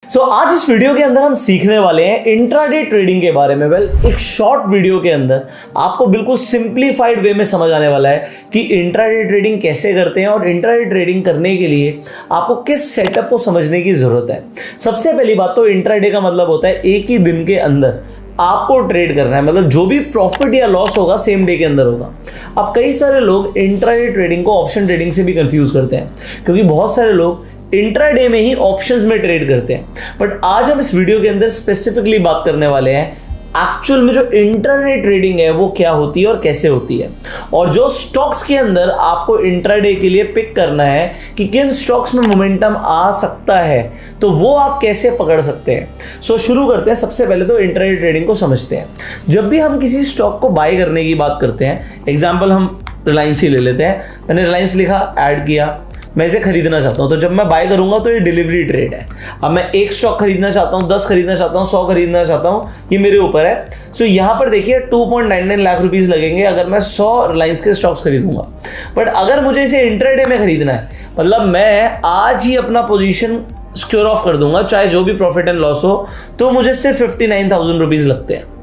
आज इस वीडियो के अंदर हम सीखने वाले हैं इंट्राडे ट्रेडिंग के बारे में। एक शॉर्ट वीडियो के अंदर आपको बिल्कुल सिंप्लीफाइड वे में समझ आने वाला है कि इंट्राडे ट्रेडिंग कैसे करते हैं और इंट्राडे ट्रेडिंग करने के लिए आपको किस सेटअप को समझने की जरूरत है। सबसे पहली बात तो इंट्राडे का मतलब होता है एक ही दिन के अंदर आपको ट्रेड करना है, मतलब जो भी प्रॉफिट या लॉस होगा सेम डे के अंदर होगा। अब कई सारे लोग इंट्राडे ट्रेडिंग को ऑप्शन ट्रेडिंग से भी कंफ्यूज करते हैं, क्योंकि बहुत सारे लोग इंट्राडे में ही ऑप्शंस में ट्रेड करते हैं। बट आज हम इस वीडियो के अंदर स्पेसिफिकली बात करने वाले हैं एक्चुअल में जो इंट्राडे ट्रेडिंग है वो क्या होती है और कैसे होती है, और जो स्टॉक्स के अंदर आपको इंट्राडे के लिए पिक करना है कि किन स्टॉक्स में मोमेंटम आ सकता है, तो वो आप कैसे पकड़ सकते हैं। शुरू करते हैं। सबसे पहले तो इंट्राडे ट्रेडिंग को समझते हैं। जब भी हम किसी स्टॉक को बाय करने की बात करते हैं, एग्जाम्पल हम रिलायंस ही ले लेते हैं। मैंने रिलायंस लिखा, ऐड किया, मैं इसे खरीदना चाहता हूं, तो जब मैं बाय करूंगा तो ये डिलीवरी ट्रेड है। अब मैं एक स्टॉक खरीदना चाहता हूं, 10 खरीदना चाहता हूं, 100 खरीदना चाहता हूं, ये मेरे ऊपर है। यहां पर देखिए 2.99 लाख रुपीस लगेंगे अगर मैं 100 रिलायंस के स्टॉक्स खरीदूंगा। बट अगर मुझे इसे इंट्राडे में खरीदना है, मतलब मैं आज ही अपना पोजीशन सिक्योर ऑफ कर दूंगा, चाहे जो भी प्रॉफिट एंड लॉस हो, तो मुझे सिर्फ 59,000 रुपीज लगते हैं।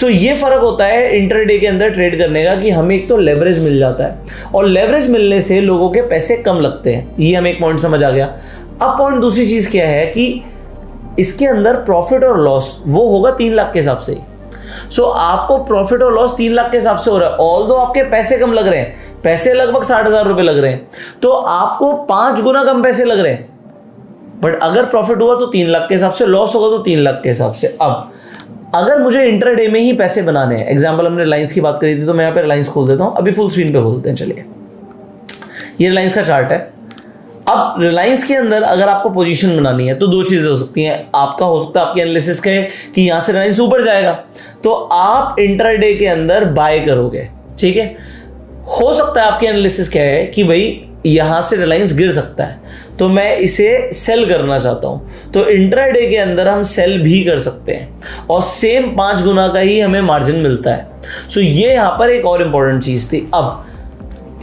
ये फर्क होता है इंट्राडे के अंदर ट्रेड करने का कि हमें एक तो लेवरेज मिल जाता है, और लेवरेज मिलने से लोगों के पैसे कम लगते हैं। ये हमें एक पॉइंट समझ आ गया। अब पॉइंट दूसरी चीज क्या है कि इसके अंदर प्रॉफिट और लॉस वो होगा 3 लाख के हिसाब से ही। आपको प्रॉफिट और लॉस 3 लाख के हिसाब से हो रहा है। ऑल्दो आपके पैसे कम लग रहे हैं, पैसे लगभग 60,000 रुपए लग रहे हैं, तो आपको 5 गुना कम पैसे लग रहे हैं। बट अगर प्रॉफिट हुआ तो 3 लाख के हिसाब से, लॉस होगा तो 3 लाख के हिसाब से। अब अगर मुझे इंट्राडे में ही पैसे बनाने हैं, एग्जांपल हमने रिलायंस की बात करी थी, तो मैं यहाँ पे रिलायंस खोल देता हूँ। अभी फुल स्क्रीन पे खोलते हैं, चलिए। ये रिलायंस का चार्ट है। अब रिलायंस के अंदर अगर आपको पोजीशन बनानी है तो 2 चीजें हो सकती हैं। आपका हो सकता है आपकी एनालिसिस कहे कि यहां से रिलायंस ऊपर जाएगा, तो आप इंट्राडे के अंदर बाय करोगे, ठीक है। हो सकता है आपकी एनालिसिस क्या है कि भाई यहां से रिलायंस गिर सकता है, तो मैं इसे सेल करना चाहता हूं, तो इंट्राडे के अंदर हम सेल भी कर सकते हैं, और सेम 5 गुना का ही हमें मार्जिन मिलता है। ये यहां पर एक और इंपॉर्टेंट चीज थी। अब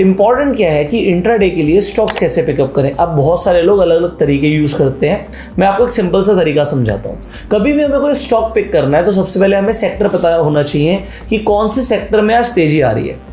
इंपॉर्टेंट क्या है कि इंट्राडे के लिए स्टॉक्स कैसे पिकअप करें। अब बहुत सारे लोग अलग अलग तरीके यूज करते हैं, मैं आपको एक सिंपल सा तरीका समझाता हूं। कभी भी हमें कोई स्टॉक पिक करना है तो सबसे पहले हमें सेक्टर पता होना चाहिए कि कौन से सेक्टर में आज तेजी आ रही है।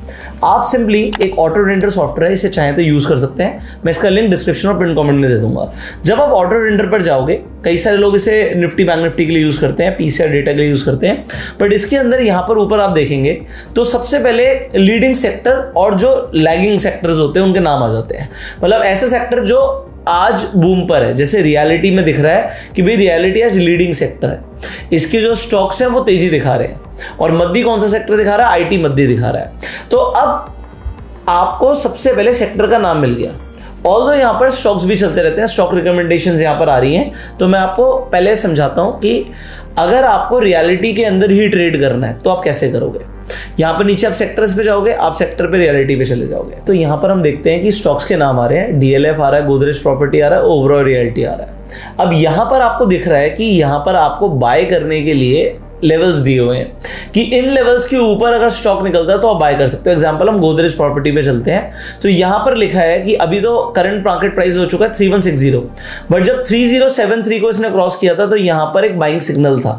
आप सिंपली एक ऑटो ट्रेडर सॉफ्टवेयर है, इसे चाहें तो यूज कर सकते हैं। मैं इसका लिंक डिस्क्रिप्शन और पिन कमेंट में दे दूंगा। जब आप ऑटो ट्रेडर पर जाओगे, कई सारे लोग इसे निफ्टी बैंक निफ्टी के लिए यूज करते हैं, पीसीआर डेटा के लिए यूज करते हैं, बट इसके अंदर यहां पर ऊपर आप देखेंगे तो सबसे पहले लीडिंग सेक्टर और जो लैगिंग सेक्टर्स होते हैं उनके नाम आ जाते हैं। मतलब ऐसे सेक्टर जो आज बूम पर है, जैसे रियलिटी में दिख रहा है कि भाई रियलिटी आज लीडिंग सेक्टर है, इसके जो स्टॉक्स हैं वो तेजी दिखा रहे हैं। और मध्य कौन सा सेक्टर दिखा रहा है? आईटी मध्य दिखा रहा है। तो अब आपको सबसे पहले सेक्टर का नाम मिल गया। ऑल्दो यहाँ पर स्टॉक्स भी चलते रहते हैं, स्टॉक रिकमेंडेशंस यहाँ पर आ रही हैं, तो मैं आपको पहले समझाता हूँ कि अगर आपको रियलिटी के अंदर ही ट्रेड करना है तो आप कैसे करोगे। यहाँ पर नीचे आप सेक्टर्स पे जाओगे, आप सेक्टर पे रियलिटी पे चले जाओगे, तो यहाँ पर हम देखते हैं कि स्टॉक्स के नाम आ रहे हैं। डीएलएफ आ रहा है, गोदरेज प्रॉपर्टी आ रहा है, ओबरॉय रियल्टी आ रहा है। अब यहाँ पर आपको दिख रहा है कि यहाँ पर आपको बाय करने के लिए लेवल्स दिए हुए हैं कि इन लेवल्स के ऊपर अगर स्टॉक निकलता है तो आप बाय कर सकते हो। एग्जांपल हम गोदरेज प्रॉपर्टी पे चलते हैं, तो यहां पर लिखा है कि अभी तो करंट मार्केट प्राइस हो चुका है 3160, बट जब 3073 को इसने क्रॉस किया था तो यहां पर एक बाइंग सिग्नल था।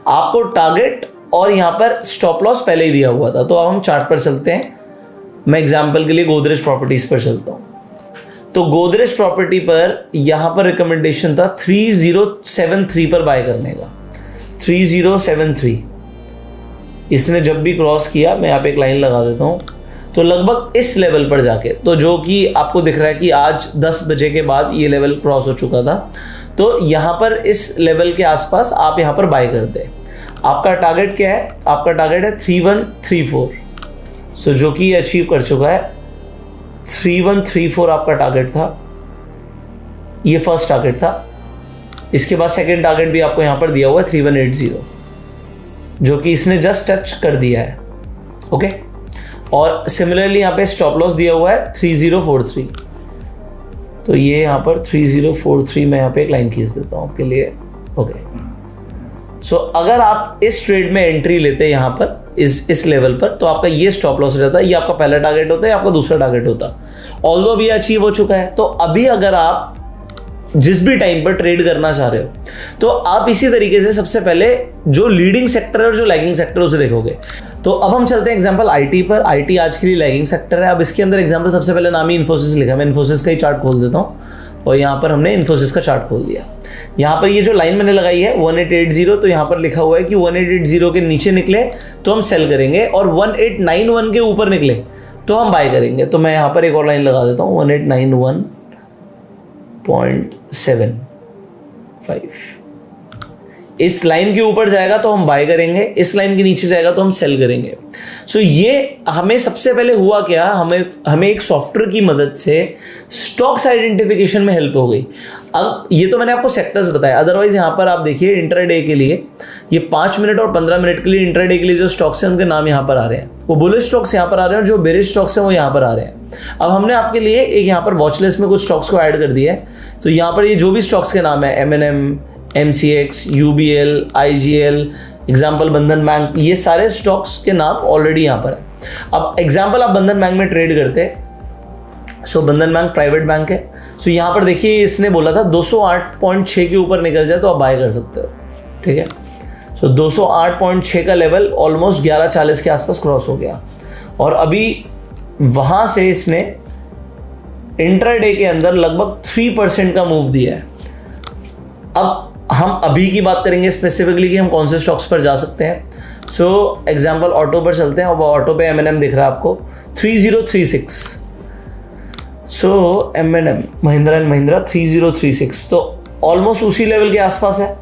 आपको टारगेट और यहां पर स्टॉप लॉस पहले ही दिया हुआ था। तो अब हम चार्ट पर चलते हैं। मैं एग्जाम्पल के लिए गोदरेज प्रॉपर्टीज पर चलता हूं, तो गोदरेज प्रॉपर्टी पर यहां पर रिकमेंडेशन था 3073 पर बाय करने का। 3073 इसने जब भी क्रॉस किया, मैं यहाँ पे एक लाइन लगा देता हूँ, तो लगभग इस लेवल पर जाके, तो जो कि आपको दिख रहा है कि आज 10 बजे के बाद ये लेवल क्रॉस हो चुका था, तो यहाँ पर इस लेवल के आसपास आप यहाँ पर बाय कर दे। आपका टारगेट क्या है? आपका टारगेट है 3134, जो कि अचीव कर चुका है। 3134 आपका टारगेट था, ये फर्स्ट टारगेट था। इसके बाद सेकंड टारगेट भी आपको यहां पर दिया हुआ है 3180, जो कि इसने जस्ट टच कर दिया है। ओके, और सिमिलरली यहां पे स्टॉप लॉस दिया हुआ है 3043, तो ये यहां पर 3043 में यहां पे एक लाइन खींच देता हूं आपके लिए। ओके, अगर आप इस ट्रेड में एंट्री लेते हैं यहां पर इस लेवल पर, तो आपका ये स्टॉप लॉस हो जाता है। ये आपका पहला टारगेट होता है, आपका दूसरा टारगेट होता है। ऑल्दो भी अचीव हो चुका है, तो अभी अगर आप जिस भी टाइम पर ट्रेड करना चाह रहे हो, तो आप इसी तरीके से सबसे पहले जो लीडिंग सेक्टर है और जो लैगिंग सेक्टर है उसे देखोगे। तो अब हम चलते हैं एग्जांपल आईटी पर। आईटी आज के लिए लैगिंग सेक्टर है। अब इसके अंदर एग्जांपल सबसे पहले नाम ही इन्फोसिस लिखा है, मैं इन्फोसिस का ही चार्ट खोल देता हूँ और यहाँ पर हमने इन्फोसिस का चार्ट खोल दिया। यहाँ पर ये जो लाइन मैंने लगाई है 1880, तो यहाँ पर लिखा हुआ है कि 1880 के नीचे निकले तो हम सेल करेंगे और 1891 के ऊपर निकले तो हम बाय करेंगे। तो मैं यहाँ पर एक और लाइन लगा देता हूँ 1891.75। इस लाइन के ऊपर जाएगा तो हम बाय करेंगे, इस लाइन के नीचे जाएगा तो हम सेल करेंगे। सो ये हमें सबसे पहले हुआ क्या, हमें एक सॉफ्टवेयर की मदद से स्टॉक्स आइडेंटिफिकेशन में हेल्प हो गई। अब ये तो मैंने आपको सेक्टर्स बताया, अदरवाइज यहाँ पर आप देखिए इंट्राडे के लिए ये 5 मिनट और 15 मिनट के लिए इंट्राडे के लिए जो स्टॉक्स हैं उनके नाम यहाँ पर आ रहे हैं। वो बुलिश स्टॉक्स यहाँ पर आ रहे हैं और जो बेरिश स्टॉक्स हैं वो यहाँ पर आ रहे हैं। अब हमने आपके लिए एक यहाँ पर वॉच लिस्ट में कुछ स्टॉक्स को ऐड कर दिया है। तो यहाँ पर ये जो भी स्टॉक्स के नाम है M&M, MCX, UBL, IGL, example बंधन बैंक, ये सारे स्टॉक्स के नाम ऑलरेडी यहाँ पर है। अब एग्जाम्पल आप बंधन बैंक में ट्रेड करते हैं, सो बंधन बैंक प्राइवेट बैंक है। सो यहाँ पर देखिए इसने बोला था 208.6 के ऊपर निकल जाए तो आप बाय कर सकते हो, ठीक है। सो 208.6 का लेवल ऑलमोस्ट 1140 के आसपास क्रॉस हो गया और अभी वहां से इसने इंट्राडे के अंदर लगभग 3% का मूव दिया है। अब हम अभी की बात करेंगे स्पेसिफिकली कि हम कौन से स्टॉक्स पर जा सकते हैं। सो एग्जांपल ऑटो पर चलते हैं। अब ऑटो पे M&M दिख रहा है आपको 3036। सो M&M महिंद्रा एंड महिंद्रा 3036, तो ऑलमोस्ट उसी लेवल के आसपास है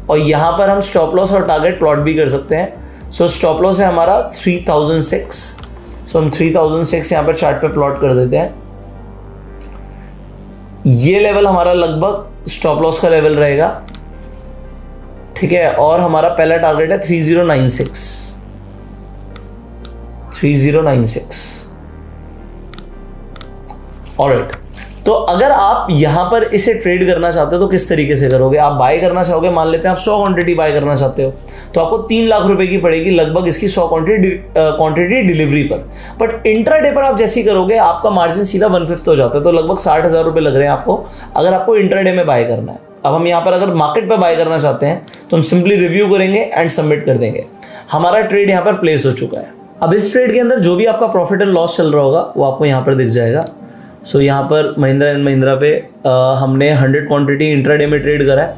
और यहाँ पर हम स्टॉप लॉस और टारगेट प्लॉट भी कर सकते हैं। सो स्टॉप लॉस है हमारा 3006। सो हम 3006 यहाँ पर चार्ट पे प्लॉट कर देते हैं। ये लेवल हमारा लगभग स्टॉप लॉस का लेवल रहेगा, ठीक है। और हमारा पहला टारगेट है 3096। ऑलराइट, तो अगर आप यहां पर इसे ट्रेड करना चाहते हो तो किस तरीके से करोगे। आप बाय करना चाहोगे, मान लेते हैं आप 100 क्वांटिटी बाय करना चाहते हो तो आपको 3 लाख रुपए की पड़ेगी लगभग इसकी 100 क्वांटिटी डिलीवरी पर। बट इंट्राडे पर आप जैसे ही करोगे आपका मार्जिन सीधा 1/5 हो जाता है, तो लगभग 60,000 रुपए लग रहे हैं आपको अगर आपको इंट्राडे में बाय करना है। अब हम यहाँ पर अगर मार्केट पर बाय करना चाहते हैं तो हम सिंपली रिव्यू करेंगे एंड सबमिट कर देंगे। हमारा ट्रेड यहाँ पर प्लेस हो चुका है। अब इस ट्रेड के अंदर जो भी आपका प्रॉफिट एंड लॉस चल रहा होगा वो आपको यहाँ पर दिख जाएगा। सो यहाँ पर महिंद्रा एंड महिंद्रा पे हमने 100 क्वांटिटी इंट्राडे में ट्रेड करा है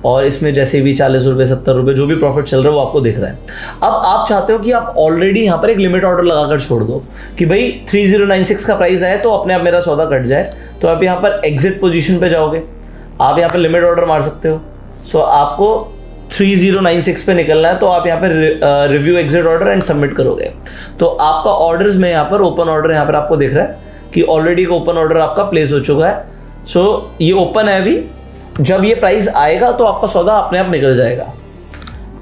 और इसमें जैसे भी 40 रुपये 70 रुपये जो भी प्रॉफिट चल रहा है वो आपको दिख रहा है। अब आप चाहते हो कि आप ऑलरेडी यहाँ पर एक लिमिट ऑर्डर लगाकर छोड़ दो कि भाई 3096 का प्राइस आए तो अपने आप मेरा सौदा कट जाए, तो आप यहाँ पर एग्जिट पोजीशन पे जाओगे, आप यहाँ पर लिमिट ऑर्डर मार सकते हो। सो आपको 3096 पे निकलना है तो आप यहाँ पर review exit order and submit करोगे तो आपका ऑर्डर्स में यहाँ पर ओपन ऑर्डर यहाँ पर आपको दिख रहा है कि ऑलरेडी का ओपन ऑर्डर आपका प्लेस हो चुका है। सो ये ओपन है अभी, जब ये प्राइस आएगा तो आपका सौदा अपने आप निकल जाएगा।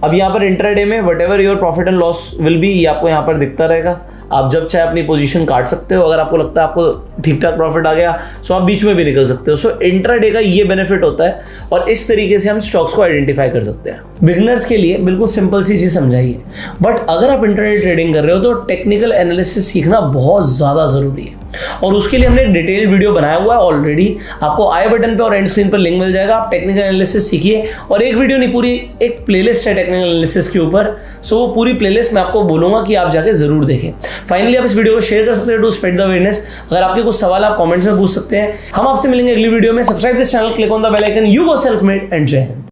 अब यहाँ पर इंट्राडे में what ever your profit and loss will be, ये आपको यहाँ पर दिखता रहेगा। आप जब चाहे अपनी पोजीशन काट सकते हो, अगर आपको लगता है आपको ठीक ठाक प्रॉफिट आ गया सो आप बीच में भी निकल सकते हो। सो इंट्राडे का ये बेनिफिट होता है और इस तरीके से हम स्टॉक्स को आइडेंटिफाई कर सकते हैं। बिगिनर्स के लिए बिल्कुल सिंपल सी चीज समझाइए, बट अगर आप इंट्राडे ट्रेडिंग कर रहे हो तो टेक्निकल एनालिसिस सीखना बहुत ज्यादा जरूरी है और उसके लिए हमने डिटेल्ड वीडियो बनाया हुआ है ऑलरेडी। आपको आई बटन पे और एंड स्क्रीन पर लिंक मिल जाएगा। आप टेक्निकल एनालिसिस सीखिए और एक वीडियो नहीं पूरी एक प्लेलिस्ट है टेक्निकल एनालिसिस के ऊपर। सो वो पूरी प्लेलिस्ट मैं आपको बोलूंगा कि आप जाके जरूर देखें। फाइनली आप इस वीडियो को शेयर कर सकते हैं टू स्प्रेड द अवेयरनेस। अगर आपके कुछ सवाल आप कमेंट्स में पूछ सकते हैं। हम आपसे मिलेंगे अगली वीडियो में। Subscribe this channel, click on the bell icon. You go self made and जय हिंद।